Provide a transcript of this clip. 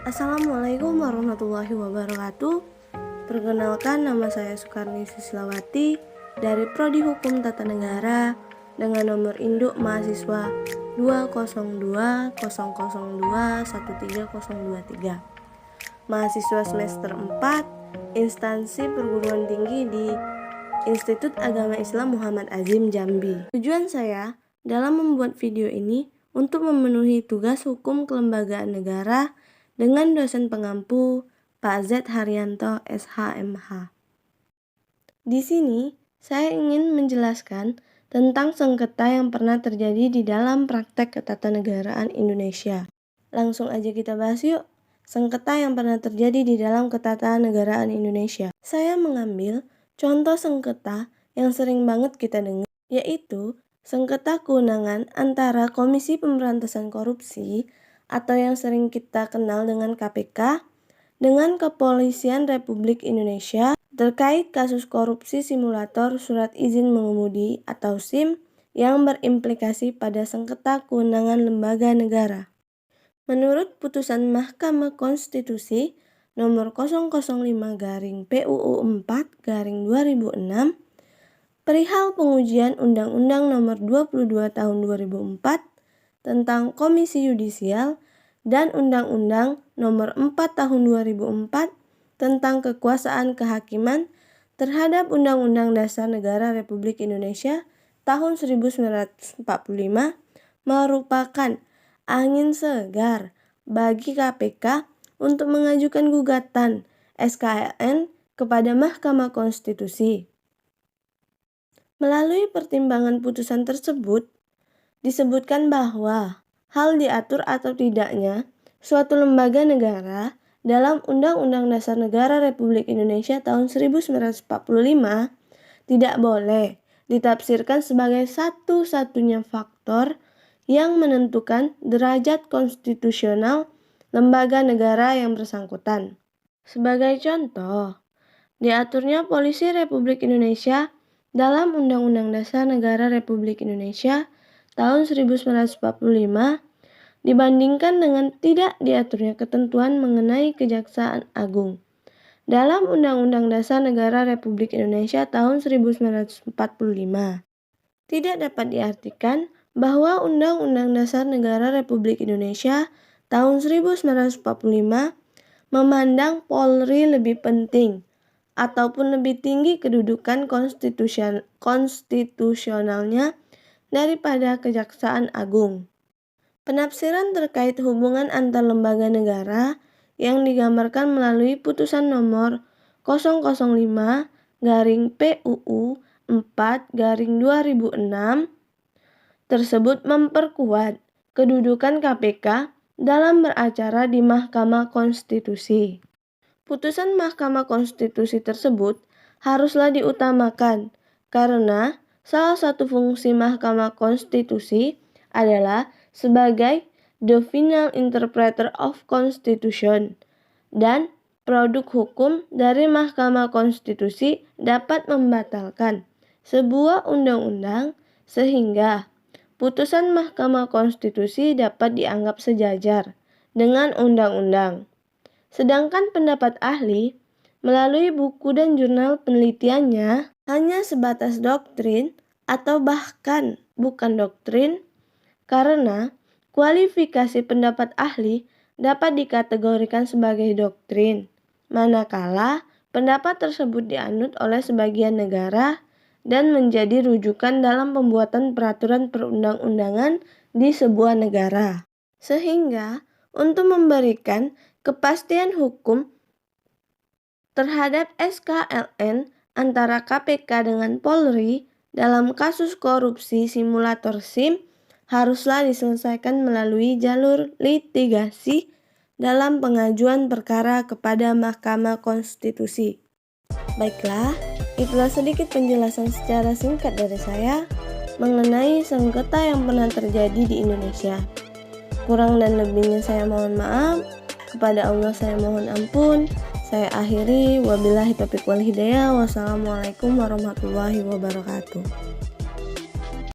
Assalamualaikum warahmatullahi wabarakatuh. Perkenalkan, nama saya Sukarni Susilawati dari Prodi Hukum Tata Negara dengan nomor induk mahasiswa 20200213023. Mahasiswa semester 4 instansi perguruan tinggi di Institut Agama Islam Muhammad Azim Jambi. Tujuan saya dalam membuat video ini untuk memenuhi tugas hukum kelembagaan negara dengan dosen pengampu Pak Z. Haryanto SHMH. Di sini saya ingin menjelaskan tentang sengketa yang pernah terjadi di dalam praktek ketatanegaraan Indonesia. Langsung aja kita bahas yuk, sengketa yang pernah terjadi di dalam ketatanegaraan Indonesia. Saya mengambil contoh sengketa yang sering banget kita dengar, yaitu sengketa kewenangan antara Komisi Pemberantasan Korupsi atau yang sering kita kenal dengan KPK dengan Kepolisian Republik Indonesia terkait kasus korupsi simulator surat izin mengemudi atau SIM yang berimplikasi pada sengketa kewenangan lembaga negara. Menurut putusan Mahkamah Konstitusi nomor 005/PUU 4/2006 perihal pengujian Undang-Undang nomor 22 tahun 2004 tentang Komisi Yudisial dan Undang-Undang nomor 4 tahun 2004 tentang kekuasaan kehakiman terhadap Undang-Undang Dasar Negara Republik Indonesia tahun 1945 merupakan angin segar bagi KPK untuk mengajukan gugatan SKLN kepada Mahkamah Konstitusi. Melalui pertimbangan putusan tersebut, disebutkan bahwa hal diatur atau tidaknya suatu lembaga negara dalam Undang-Undang Dasar Negara Republik Indonesia tahun 1945 tidak boleh ditafsirkan sebagai satu-satunya faktor yang menentukan derajat konstitusional lembaga negara yang bersangkutan. Sebagai contoh, diaturnya Polisi Republik Indonesia dalam Undang-Undang Dasar Negara Republik Indonesia tahun 1945 dibandingkan dengan tidak diaturnya ketentuan mengenai Kejaksaan Agung dalam Undang-Undang Dasar Negara Republik Indonesia tahun 1945. Tidak dapat diartikan bahwa Undang-Undang Dasar Negara Republik Indonesia tahun 1945 memandang Polri lebih penting ataupun lebih tinggi kedudukan konstitusionalnya daripada Kejaksaan Agung. Penafsiran terkait hubungan antar lembaga negara yang digambarkan melalui putusan nomor 005/PUU 4/2006 tersebut memperkuat kedudukan KPK dalam beracara di Mahkamah Konstitusi. Putusan Mahkamah Konstitusi tersebut haruslah diutamakan karena salah satu fungsi Mahkamah Konstitusi adalah sebagai the final interpreter of Constitution, dan produk hukum dari Mahkamah Konstitusi dapat membatalkan sebuah undang-undang sehingga putusan Mahkamah Konstitusi dapat dianggap sejajar dengan undang-undang. Sedangkan pendapat ahli melalui buku dan jurnal penelitiannya hanya sebatas doktrin atau bahkan bukan doktrin, karena kualifikasi pendapat ahli dapat dikategorikan sebagai doktrin, manakala pendapat tersebut dianut oleh sebagian negara dan menjadi rujukan dalam pembuatan peraturan perundang-undangan di sebuah negara. Sehingga untuk memberikan kepastian hukum terhadap SKLN antara KPK dengan Polri dalam kasus korupsi simulator SIM haruslah diselesaikan melalui jalur litigasi dalam pengajuan perkara kepada Mahkamah Konstitusi. Baiklah, itulah sedikit penjelasan secara singkat dari saya mengenai sengketa yang pernah terjadi di Indonesia. Kurang dan lebihnya saya mohon maaf, kepada Allah saya mohon ampun. Saya akhiri, wabillahi taufiq wal hidayah. Wassalamualaikum warahmatullahi wabarakatuh.